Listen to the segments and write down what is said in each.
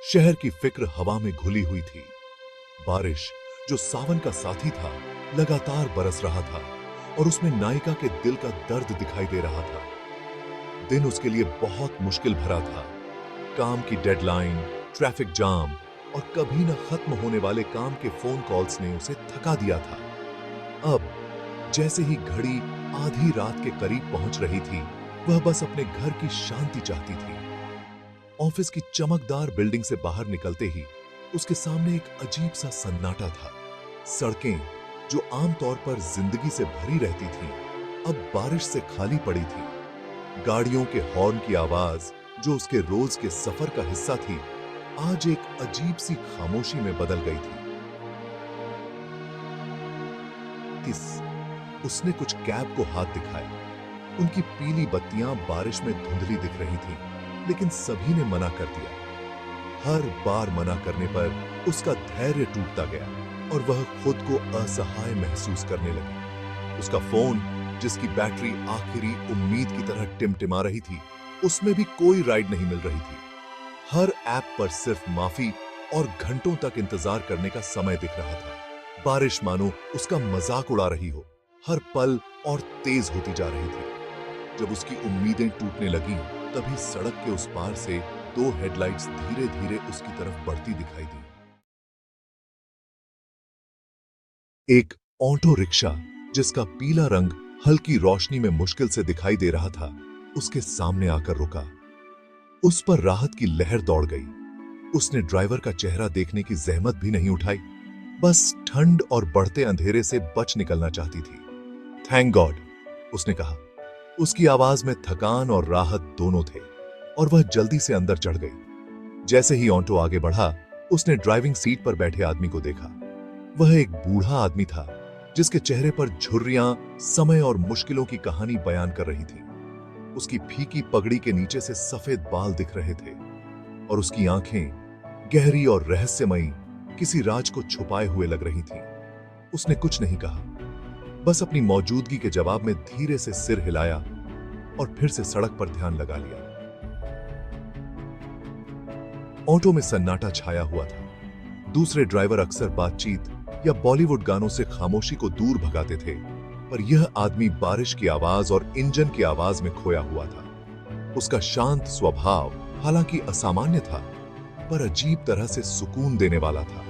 शहर की फिक्र हवा में घुली हुई थी। बारिश, जो सावन का साथी था, लगातार बरस रहा था और उसमें नायिका के दिल का दर्द दिखाई दे रहा था। दिन उसके लिए बहुत मुश्किल भरा था। काम की डेडलाइन, ट्रैफिक जाम और कभी न खत्म होने वाले काम के फोन कॉल्स ने उसे थका दिया था। अब जैसे ही घड़ी आधी रात के करीब पहुंच रही थी, वह बस अपने घर की शांति चाहती थी। ऑफिस की चमकदार बिल्डिंग से बाहर निकलते ही उसके सामने एक अजीब सा सन्नाटा था। सड़कें, जो आमतौर पर जिंदगी से भरी रहती थीं, अब बारिश से खाली पड़ी थी। गाड़ियों के हॉर्न की आवाज, जो उसके रोज के सफर का हिस्सा थी, आज एक अजीब सी खामोशी में बदल गई थी। उसने कुछ कैब को हाथ दिखाया। उनकी पीली बत्तियां बारिश में धुंधली दिख रही थीं, लेकिन सभी ने मना कर दिया। हर बार मना करने पर उसका धैर्य टूटता गया और वह खुद को असहाय महसूस करने लगी। उसका फोन, जिसकी बैटरी आखिरी उम्मीद की तरह टिमटिमा रही थी, उसमें भी कोई राइड नहीं मिल रही थी। हर ऐप पर सिर्फ माफी और घंटों तक इंतजार करने का समय दिख रहा था। बारिश मानो उसका मजाक उड़ा रही हो, हर पल और तेज होती जा रही थी। जब उसकी उम्मीदें टूटने लगीं, तभी सड़क के उस पार से दो हेडलाइट्स धीरे धीरे उसकी तरफ बढ़ती दिखाई दी। एक ऑटो रिक्शा, जिसका पीला रंग हल्की रोशनी में मुश्किल से दिखाई दे रहा था, उसके सामने आकर रुका। उस पर राहत की लहर दौड़ गई। उसने ड्राइवर का चेहरा देखने की जहमत भी नहीं उठाई, बस ठंड और बढ़ते अंधेरे से बच निकलना चाहती थी। थैंक गॉड, उसने कहा। उसकी आवाज में थकान और राहत दोनों थे और वह जल्दी से अंदर चढ़ गई। जैसे ही ऑटो आगे बढ़ा, उसने ड्राइविंग सीट पर बैठे आदमी को देखा। वह एक बूढ़ा आदमी था, जिसके चेहरे पर झुर्रियां समय और मुश्किलों की कहानी बयान कर रही थी। उसकी फीकी पगड़ी के नीचे से सफेद बाल दिख रहे थे और उसकी आंखें, गहरी और रहस्यमयी, किसी राज को छुपाए हुए लग रही थीं। उसने कुछ नहीं कहा, बस अपनी मौजूदगी के जवाब में धीरे से सिर हिलाया और फिर से सड़क पर ध्यान लगा लिया। ऑटो में सन्नाटा छाया हुआ था। दूसरे ड्राइवर अक्सर बातचीत या बॉलीवुड गानों से खामोशी को दूर भगाते थे, पर यह आदमी बारिश की आवाज और इंजन की आवाज में खोया हुआ था। उसका शांत स्वभाव हालांकि असामान्य था, पर अजीब तरह से सुकून देने वाला था।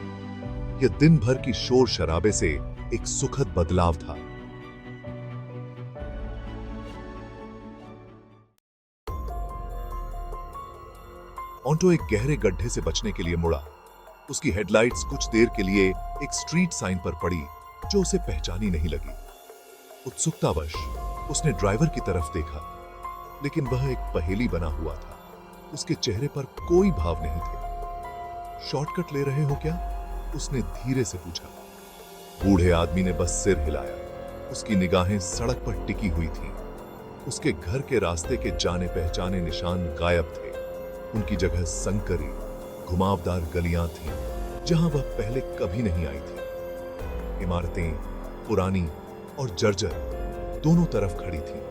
यह दिन भर की शोर शराबे से एक सुखद बदलाव था। ऑटो एक गहरे गड्ढे से बचने के लिए मुड़ा। उसकी हेडलाइट्स कुछ देर के लिए एक स्ट्रीट साइन पर पड़ी, जो उसे पहचानी नहीं लगी। उत्सुकतावश उसने ड्राइवर की तरफ देखा, लेकिन वह एक पहेली बना हुआ था। उसके चेहरे पर कोई भाव नहीं थे। शॉर्टकट ले रहे हो क्या? उसने धीरे से पूछा। बूढ़े आदमी ने बस सिर हिलाया। उसकी निगाहें सड़क पर टिकी हुई थीं। उसके घर के रास्ते के जाने पहचाने निशान गायब थे। उनकी जगह संकरी, घुमावदार गलियां थीं, जहां वह पहले कभी नहीं आई थी। इमारतें पुरानी और जर्जर दोनों तरफ खड़ी थीं।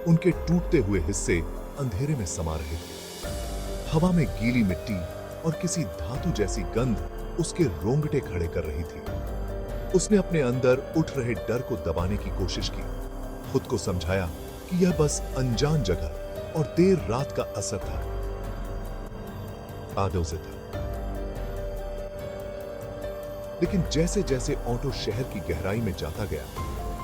उनके टूटते हुए हिस्से अंधेरे में समा रहे थे। हवा में गीली मिट्टी और किसी धातु जैसी गंध उसके रोंगटे खड़े कर रही थी। उसने अपने अंदर उठ रहे डर को दबाने की कोशिश की। खुद को समझाया कि यह बस अनजान जगह और देर रात का असर था, आदों से था। लेकिन जैसे जैसे ऑटो शहर की गहराई में जाता गया,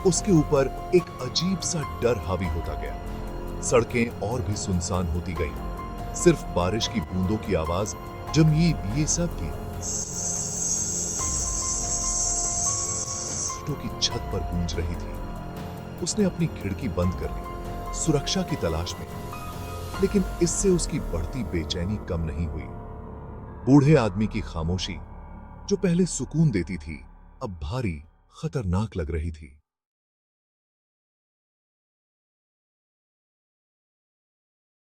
उसके ऊपर एक अजीब सा डर हावी होता गया। सड़कें और भी सुनसान होती गईं। सिर्फ बारिश की बूंदों की आवाज, जब ये सब थी, ऑटो की छत पर गूंज रही थी। उसने अपनी खिड़की बंद कर ली, सुरक्षा की तलाश में, लेकिन इससे उसकी बढ़ती बेचैनी कम नहीं हुई। बूढ़े आदमी की खामोशी, जो पहले सुकून देती थी, अब भारी, खतरनाक लग रही थी।